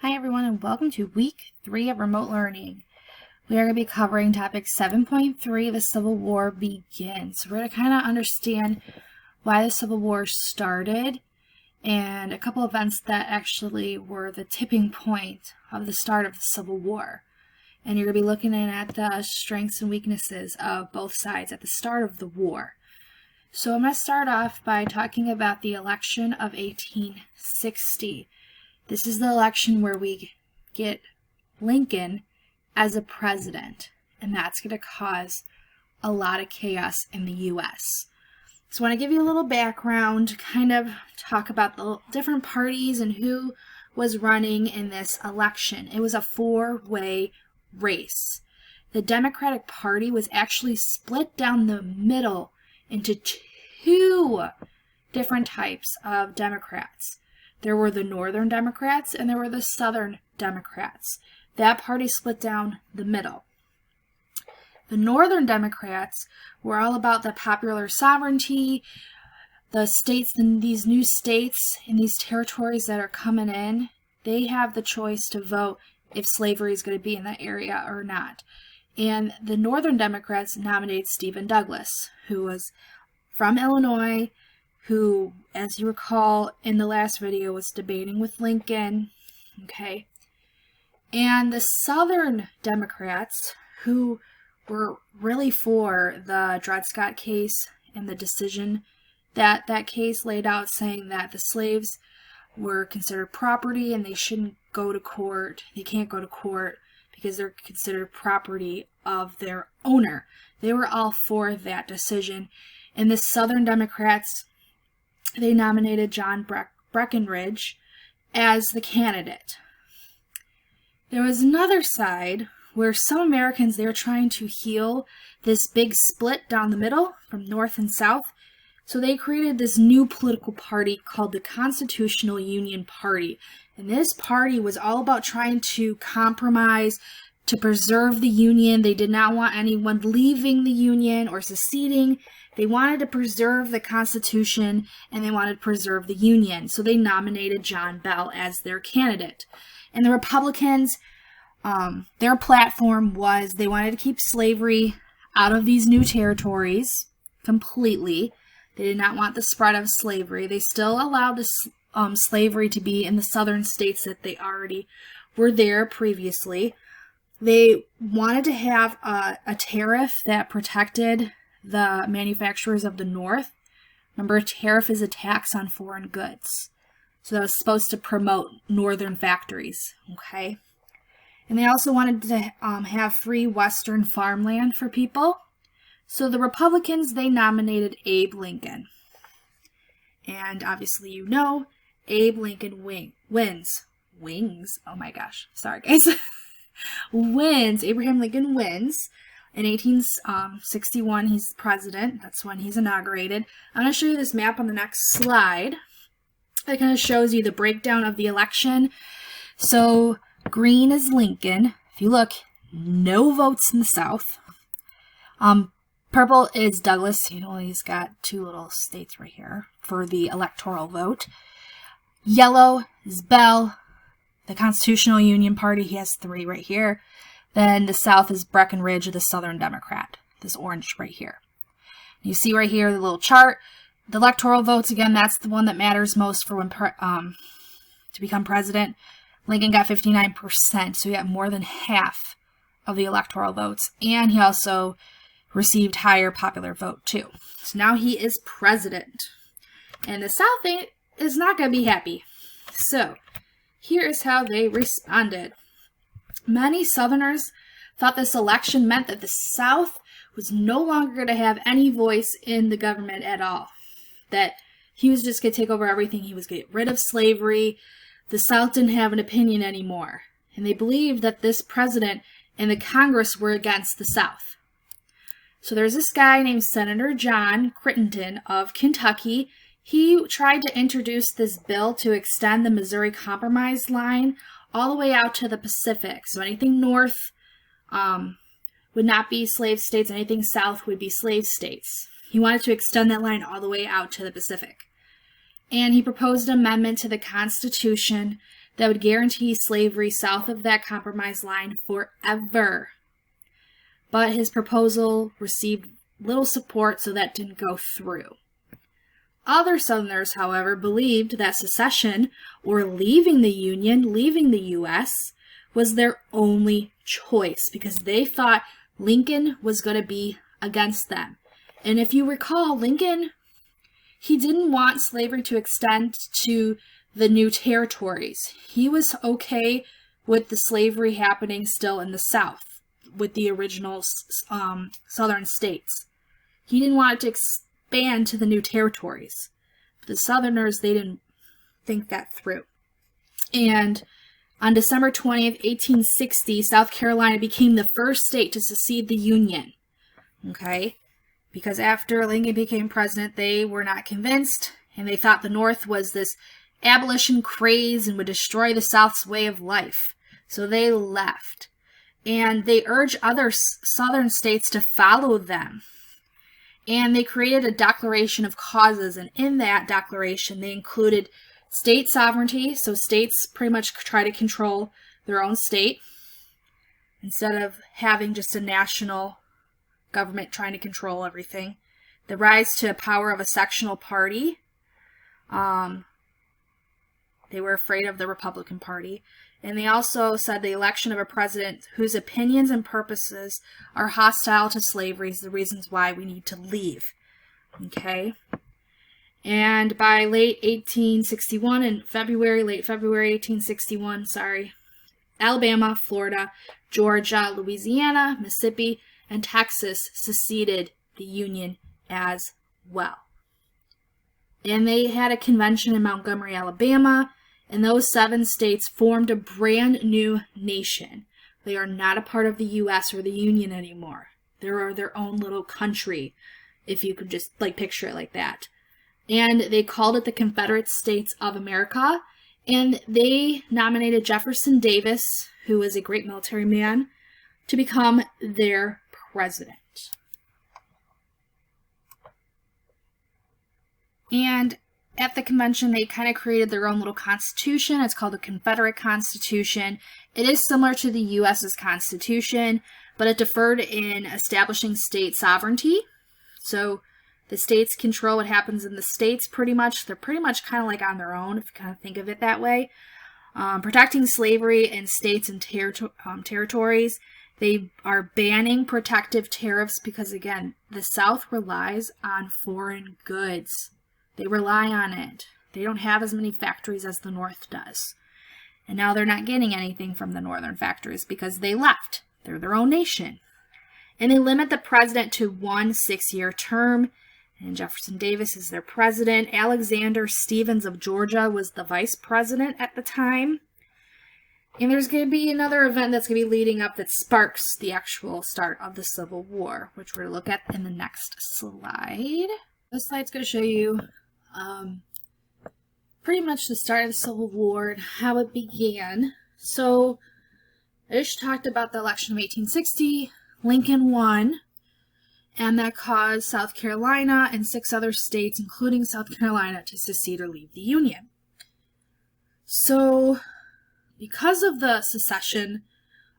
Hi everyone and welcome to week 3 of remote learning. We are going to be covering topic 7.3, the Civil War begins. We're going to kind of understand why the Civil War started and a couple events that actually were the tipping point of the start of the Civil War. And you're going to be looking at the strengths and weaknesses of both sides at the start of the war. So I'm going to start off by talking about the election of 1860. This is the election where we get Lincoln as a president, and that's going to cause a lot of chaos in the U.S. So I want to give you a little background, kind of talk about the different parties and who was running in this election. It was a four-way race. The Democratic Party was actually split down the middle into two different types of Democrats. There were the Northern Democrats and there were the Southern Democrats. That party split down the middle. The Northern Democrats were all about the popular sovereignty, the states, and these new states in these territories that are coming in, they have the choice to vote if slavery is going to be in that area or not. And the Northern Democrats nominated Stephen Douglas, who was from Illinois, who, as you recall in the last video, was debating with Lincoln, okay? And the Southern Democrats, who were really for the Dred Scott case and the decision that that case laid out, saying that the slaves were considered property and they shouldn't go to court. They can't go to court because they're considered property of their owner. They were all for that decision. And the Southern Democrats, they nominated John Breckinridge as the candidate. There was another side where some Americans, they were trying to heal this big split down the middle from North and South. So they created this new political party called the Constitutional Union Party. And this party was all about trying to compromise, to preserve the Union. They did not want anyone leaving the Union or seceding. They wanted to preserve the Constitution and they wanted to preserve the Union. So they nominated John Bell as their candidate. And the Republicans, their platform was they wanted to keep slavery out of these new territories completely. They did not want the spread of slavery. They still allowed the slavery to be in the southern states that they already were there previously. They wanted to have a tariff that protected the manufacturers of the North. Remember, a tariff is a tax on foreign goods. So that was supposed to promote northern factories, okay? And they also wanted to have free western farmland for people. So the Republicans, they nominated Abe Lincoln. And obviously you know, Abe Lincoln wins. Wings? Oh my gosh. Sorry, guys. Wins. Abraham Lincoln wins. In 1861, he's president. That's when he's inaugurated. I'm going to show you this map on the next slide. It kind of shows you the breakdown of the election. So green is Lincoln. If you look, no votes in the South. Purple is Douglas. You know, he's got two little states right here for the electoral vote. Yellow is Bell. The Constitutional Union Party, he has 3 right here. Then the South is Breckinridge, the Southern Democrat. This orange right here. You see right here the little chart. The electoral votes, again, that's the one that matters most for when to become president. Lincoln got 59%, so he got more than half of the electoral votes. And he also received higher popular vote, too. So now he is president. And the South is not going to be happy. So here is how they responded. Many Southerners thought this election meant that the South was no longer going to have any voice in the government at all. That he was just going to take over everything. He was going to get rid of slavery. The South didn't have an opinion anymore. And they believed that this president and the Congress were against the South. So there's this guy named Senator John Crittenden of Kentucky. He tried to introduce this bill to extend the Missouri Compromise line all the way out to the Pacific. So anything north would not be slave states. Anything south would be slave states. He wanted to extend that line all the way out to the Pacific. And he proposed an amendment to the Constitution that would guarantee slavery south of that compromise line forever. But his proposal received little support, so that didn't go through. Other Southerners, however, believed that secession, or leaving the Union, leaving the U.S., was their only choice because they thought Lincoln was going to be against them. And if you recall, Lincoln, he didn't want slavery to extend to the new territories. He was okay with the slavery happening still in the South with the original Southern states. He didn't want it to expand to the new territories. The Southerners, they didn't think that through. And on December 20th, 1860, South Carolina became the first state to secede the Union. Okay? Because after Lincoln became president, they were not convinced, and they thought the North was this abolition craze and would destroy the South's way of life. So they left. And they urged other Southern states to follow them. And they created a Declaration of Causes, and in that declaration, they included state sovereignty, so states pretty much try to control their own state instead of having just a national government trying to control everything. The rise to power of a sectional party. They were afraid of the Republican Party. And they also said the election of a president whose opinions and purposes are hostile to slavery is the reasons why we need to leave. Okay? And by late February 1861, Alabama, Florida, Georgia, Louisiana, Mississippi, and Texas seceded the Union as well. And they had a convention in Montgomery, Alabama, and those 7 states formed a brand new nation. They are not a part of the U.S. or the Union anymore. They are their own little country, if you could just picture it like that. And they called it the Confederate States of America, and they nominated Jefferson Davis, who was a great military man, to become their president. And at the convention, they kind of created their own little constitution. It's called the Confederate Constitution. It is similar to the U.S.'s Constitution, but it differed in establishing state sovereignty. So the states control what happens in the states pretty much. They're pretty much kind of like on their own, if you kind of think of it that way. Protecting slavery in states and territories. They are banning protective tariffs because, again, the South relies on foreign goods. They rely on it. They don't have as many factories as the North does. And now they're not getting anything from the northern factories because they left. They're their own nation. And they limit the president to 1 6-year term. And Jefferson Davis is their president. Alexander Stephens of Georgia was the vice president at the time. And there's going to be another event that's going to be leading up that sparks the actual start of the Civil War, which we're going to look at in the next slide. This slide's going to show you pretty much the start of the Civil War and how it began. So, I just talked about the election of 1860. Lincoln won, and that caused South Carolina and 6 other states, including South Carolina, to secede or leave the Union. So, because of the secession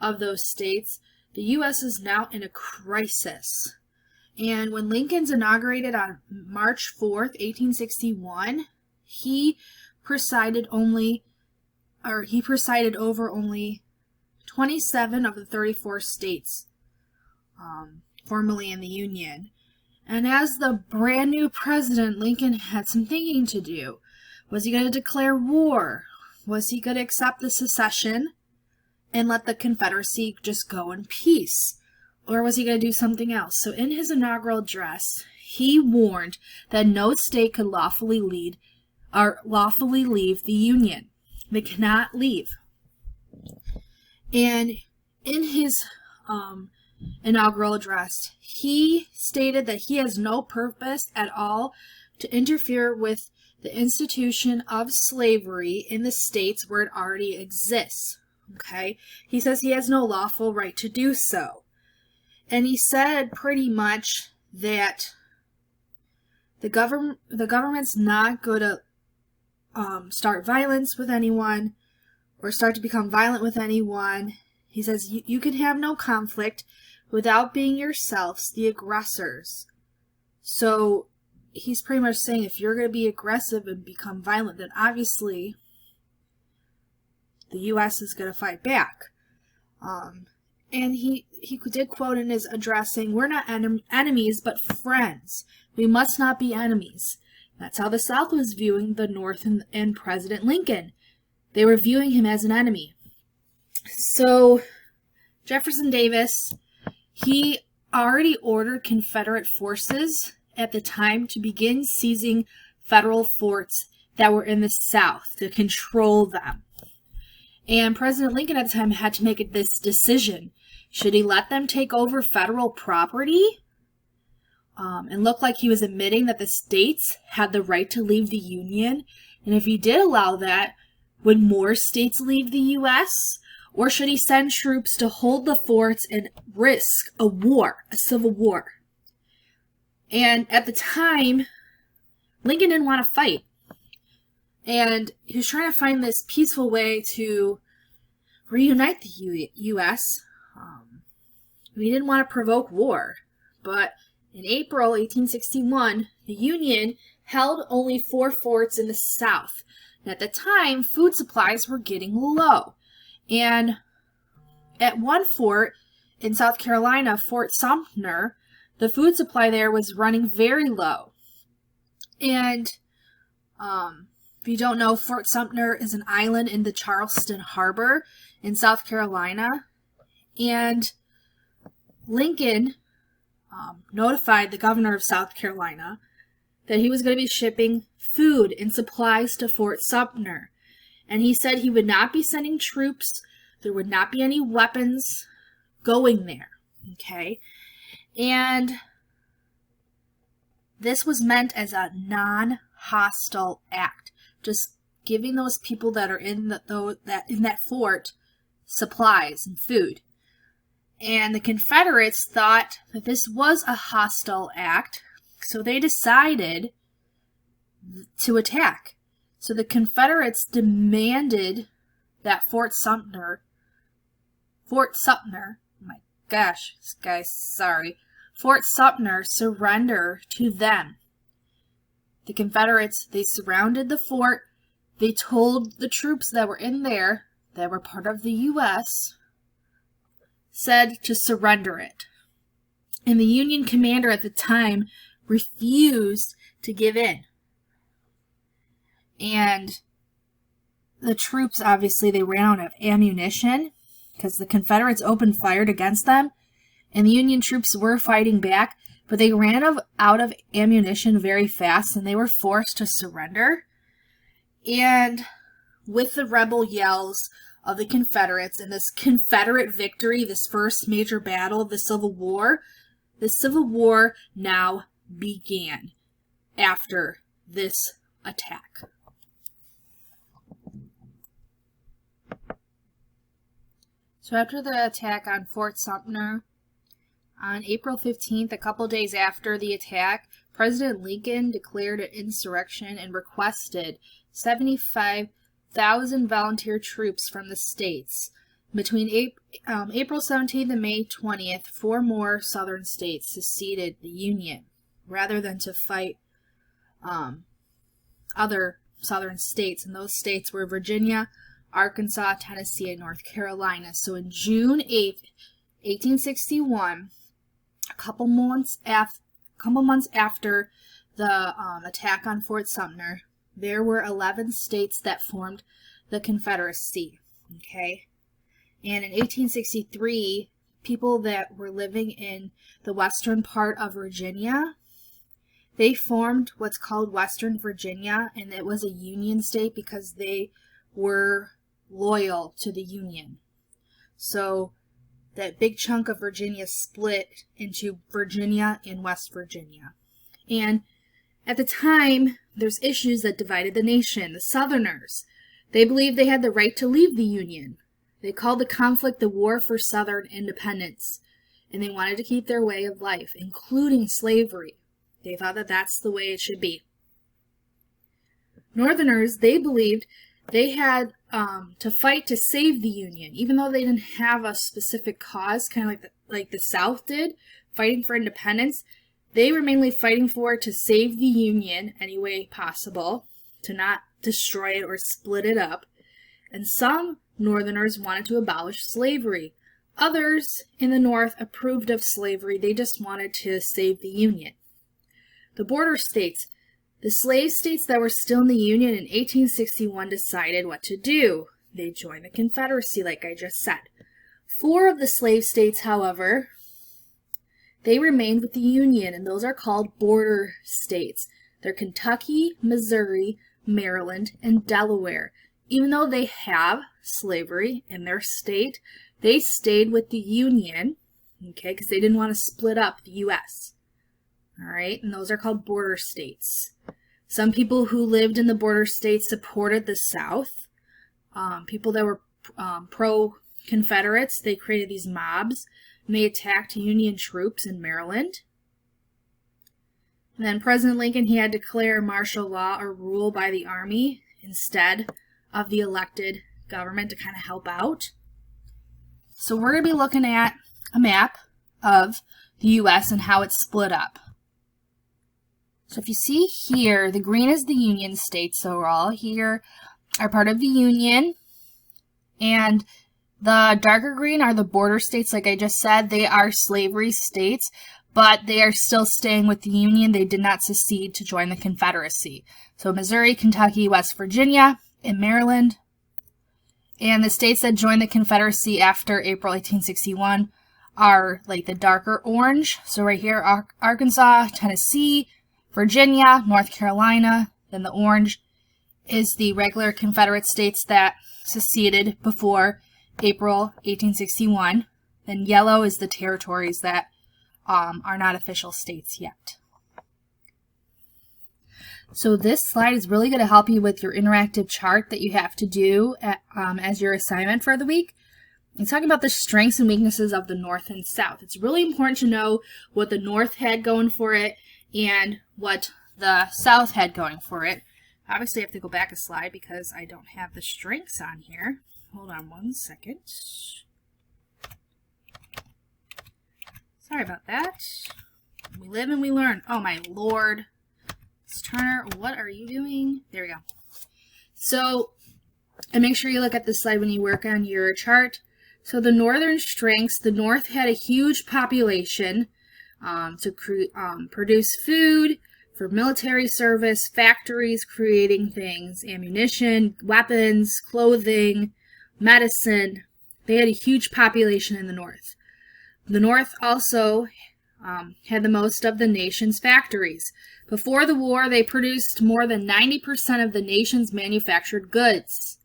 of those states, the U.S. is now in a crisis. And when Lincoln's inaugurated on March 4th, 1861, he presided over only 27 of the 34 states formerly in the Union. And as the brand new president, Lincoln had some thinking to do. Was he going to declare war? Was he going to accept the secession and let the Confederacy just go in peace? Or was he going to do something else? So in his inaugural address, he warned that no state could lawfully leave the Union. They cannot leave. And in his inaugural address, he stated that he has no purpose at all to interfere with the institution of slavery in the states where it already exists. Okay? He says he has no lawful right to do so. And he said pretty much that the government's not going to start violence with anyone or start to become violent with anyone. He says you can have no conflict without being yourselves the aggressors. So he's pretty much saying if you're going to be aggressive and become violent, then obviously the U.S. is going to fight back. And he did quote in his address saying, "We're not enemies, but friends. We must not be enemies." That's how the South was viewing the North and President Lincoln. They were viewing him as an enemy. So Jefferson Davis, he already ordered Confederate forces at the time to begin seizing federal forts that were in the South to control them. And President Lincoln at the time had to make this decision. Should he let them take over federal property and look like he was admitting that the states had the right to leave the Union? And if he did allow that, would more states leave the U.S.? Or should he send troops to hold the forts and risk a war, a civil war? And at the time, Lincoln didn't want to fight. And he was trying to find this peaceful way to reunite the U.S. We didn't want to provoke war. But in April 1861, the Union held only 4 forts in the South. And at the time, food supplies were getting low. And at one fort in South Carolina, Fort Sumter, the food supply there was running very low. And if you don't know, Fort Sumter is an island in the Charleston Harbor in South Carolina. And Lincoln notified the governor of South Carolina that he was going to be shipping food and supplies to Fort Sumter. And he said he would not be sending troops. There would not be any weapons going there. Okay? And this was meant as a non-hostile act. Just giving those people that are in that fort supplies and food. And the Confederates thought that this was a hostile act, so they decided to attack. So the Confederates demanded that Fort Sumter, Fort Sumter surrender to them. The Confederates, they surrounded the fort. They told the troops that were in there, that were part of the U.S., said to surrender it. And the Union commander at the time refused to give in. And the troops, obviously, they ran out of ammunition because the Confederates opened fire against them. And the Union troops were fighting back, but they ran out of ammunition very fast, and they were forced to surrender. And with the rebel yells of the Confederates and this Confederate victory, this first major battle of the Civil War now began after this attack. So after the attack on Fort Sumter, on April 15th, a couple days after the attack, President Lincoln declared an insurrection and requested 75,000 volunteer troops from the states. Between April 17th and May 20th, 4 more southern states seceded the Union, rather than to fight other southern states. And those states were Virginia, Arkansas, Tennessee, and North Carolina. So in June 8th, 1861, a couple months after the attack on Fort Sumter, there were 11 states that formed the Confederacy. Okay? And in 1863, people that were living in the western part of Virginia, they formed what's called Western Virginia, and it was a Union state because they were loyal to the Union. So that big chunk of Virginia split into Virginia and West Virginia. And at the time, there's issues that divided the nation. The Southerners, they believed they had the right to leave the Union. They called the conflict the War for Southern Independence, and they wanted to keep their way of life, including slavery. They thought that that's the way it should be. Northerners, they believed they had to fight to save the Union, even though they didn't have a specific cause, kind of like the South did, fighting for independence. They were mainly fighting for it to save the Union any way possible, to not destroy it or split it up. And some Northerners wanted to abolish slavery. Others in the North approved of slavery. They just wanted to save the Union. The border states. The slave states that were still in the Union in 1861 decided what to do. They joined the Confederacy, like I just said. 4 of the slave states, however, they remained with the Union, and those are called border states. They're Kentucky, Missouri, Maryland, and Delaware. Even though they have slavery in their state, they stayed with the Union, okay, because they didn't want to split up the U.S. All right, and those are called border states. Some people who lived in the border states supported the South. People that were pro-Confederates, they created these mobs, and they attacked Union troops in Maryland. And then President Lincoln, he had to declare martial law or rule by the army instead of the elected government to kind of help out. So we're going to be looking at a map of the U.S. and how it's split up. So if you see here, the green is the Union states, so we're all here are part of the Union. And the darker green are the border states, like I just said. They are slavery states, but they are still staying with the Union. They did not secede to join the Confederacy. So Missouri, Kentucky, West Virginia, and Maryland. And the states that joined the Confederacy after April 1861 are like the darker orange. So right here, Arkansas, Tennessee, Virginia, North Carolina. Then the orange is the regular Confederate states that seceded before April 1861. Then yellow is the territories that are not official states yet. So this slide is really going to help you with your interactive chart that you have to do as your assignment for the week. It's talking about the strengths and weaknesses of the North and South. It's really important to know what the North had going for it and what the South had going for it. Obviously, I have to go back a slide because I don't have the strengths on here. Hold on one second. Sorry about that. We live and we learn. Oh, my Lord. Turner, what are you doing? There we go. So, and make sure you look at this slide when you work on your chart. So the northern strengths, the North had a huge population to produce food for military service, factories creating things, ammunition, weapons, clothing, medicine. They had a huge population in the North. The North also had the most of the nation's factories. Before the war, they produced more than 90% of the nation's manufactured goods.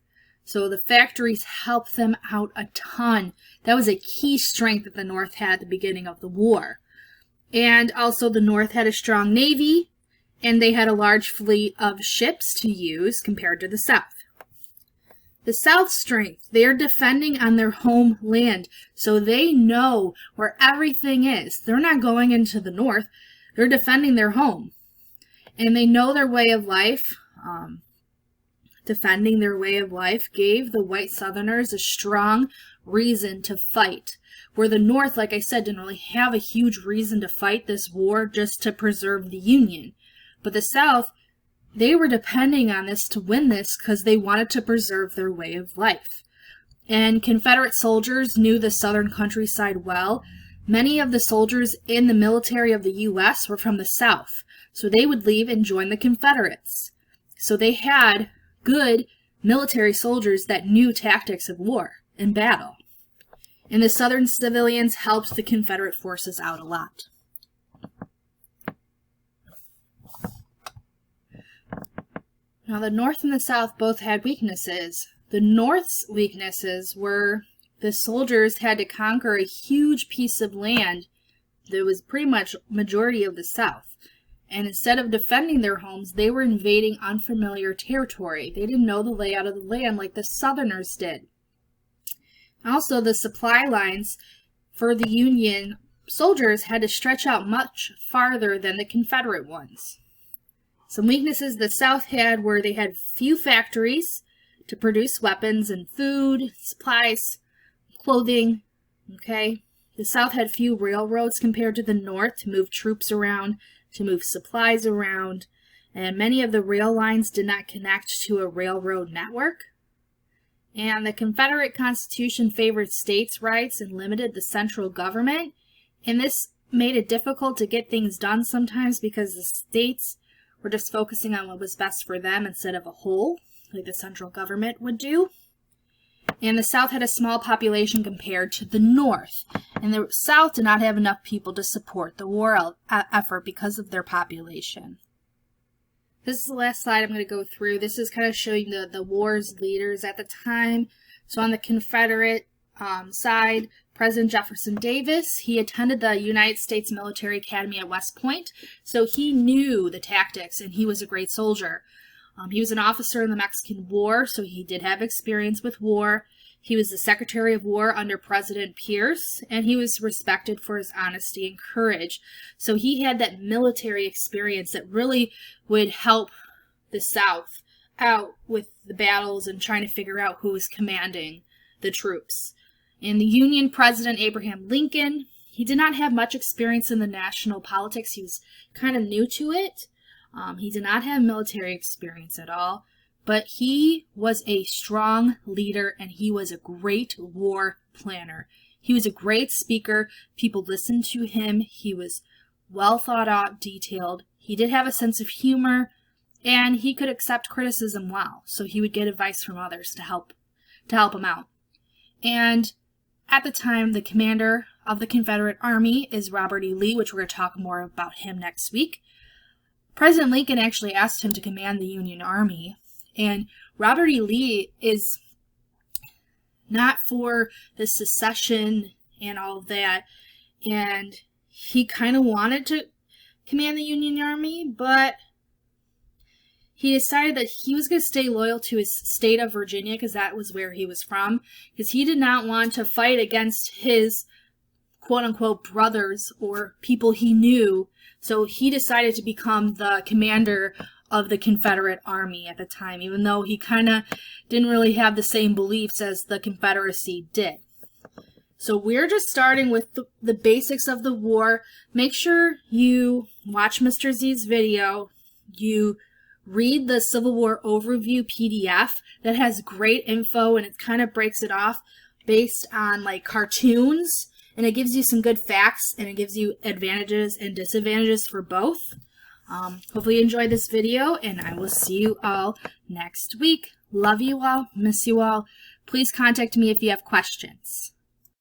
So the factories helped them out a ton. That was a key strength that the North had at the beginning of the war. And also the North had a strong navy, and they had a large fleet of ships to use compared to the South. The South's strength, they are defending on their homeland, so they know where everything is. They're not going into the North. They're defending their home. And they know their way of life. Defending their way of life gave the white Southerners a strong reason to fight. Where the North, like I said, didn't really have a huge reason to fight this war just to preserve the Union. But the South, they were depending on this to win this because they wanted to preserve their way of life. And Confederate soldiers knew the southern countryside well. Many of the soldiers in the military of the U.S. were from the South, so they would leave and join the Confederates. So they had good military soldiers that knew tactics of war and battle. And the Southern civilians helped the Confederate forces out a lot. Now, the North and the South both had weaknesses. The North's weaknesses were the soldiers had to conquer a huge piece of land that was pretty much majority of the South. And instead of defending their homes, they were invading unfamiliar territory. They didn't know the layout of the land like the Southerners did. Also, the supply lines for the Union soldiers had to stretch out much farther than the Confederate ones. Some weaknesses the South had were they had few factories to produce weapons and food, supplies, clothing, okay? The South had few railroads compared to the North to move troops around, to move supplies around, and many of the rail lines did not connect to a railroad network. And the Confederate Constitution favored states' rights and limited the central government, and this made it difficult to get things done sometimes because the states were just focusing on what was best for them instead of a whole, like the central government would do. And the South had a small population compared to the North, and the South did not have enough people to support the war effort because of their population. This is the last slide I'm going to go through. This is kind of showing the war's leaders at the time. So on the Confederate side, President Jefferson Davis, he attended the United States Military Academy at West Point, so he knew the tactics, and he was a great soldier. He was an officer in the Mexican War, so he did have experience with war. He was the Secretary of War under President Pierce, and he was respected for his honesty and courage. So he had that military experience that really would help the South out with the battles and trying to figure out who was commanding the troops. And the Union President Abraham Lincoln, he did not have much experience in the national politics. He was kind of new to it. He did not have military experience at all, but he was a strong leader and he was a great war planner. He was a great speaker. People listened to him. He was well thought out, detailed. He did have a sense of humor, and he could accept criticism well. So he would get advice from others to help him out. And at the time, the commander of the Confederate Army is Robert E. Lee, which we're going to talk more about him next week. President Lincoln actually asked him to command the Union Army, and Robert E. Lee is not for the secession and all of that, and he kind of wanted to command the Union Army, but he decided that he was going to stay loyal to his state of Virginia because that was where he was from, because he did not want to fight against his quote-unquote brothers or people he knew. So he decided to become the commander of the Confederate Army at the time, even though he kind of didn't really have the same beliefs as the Confederacy did. So we're just starting with the basics of the war. Make sure you watch Mr. Z's video. You read the Civil War Overview PDF that has great info, and it kind of breaks it off based on like cartoons. And it gives you some good facts, and it gives you advantages and disadvantages for both. Hopefully you enjoyed this video, and I will see you all next week. Love you all. Miss you all. Please contact me if you have questions.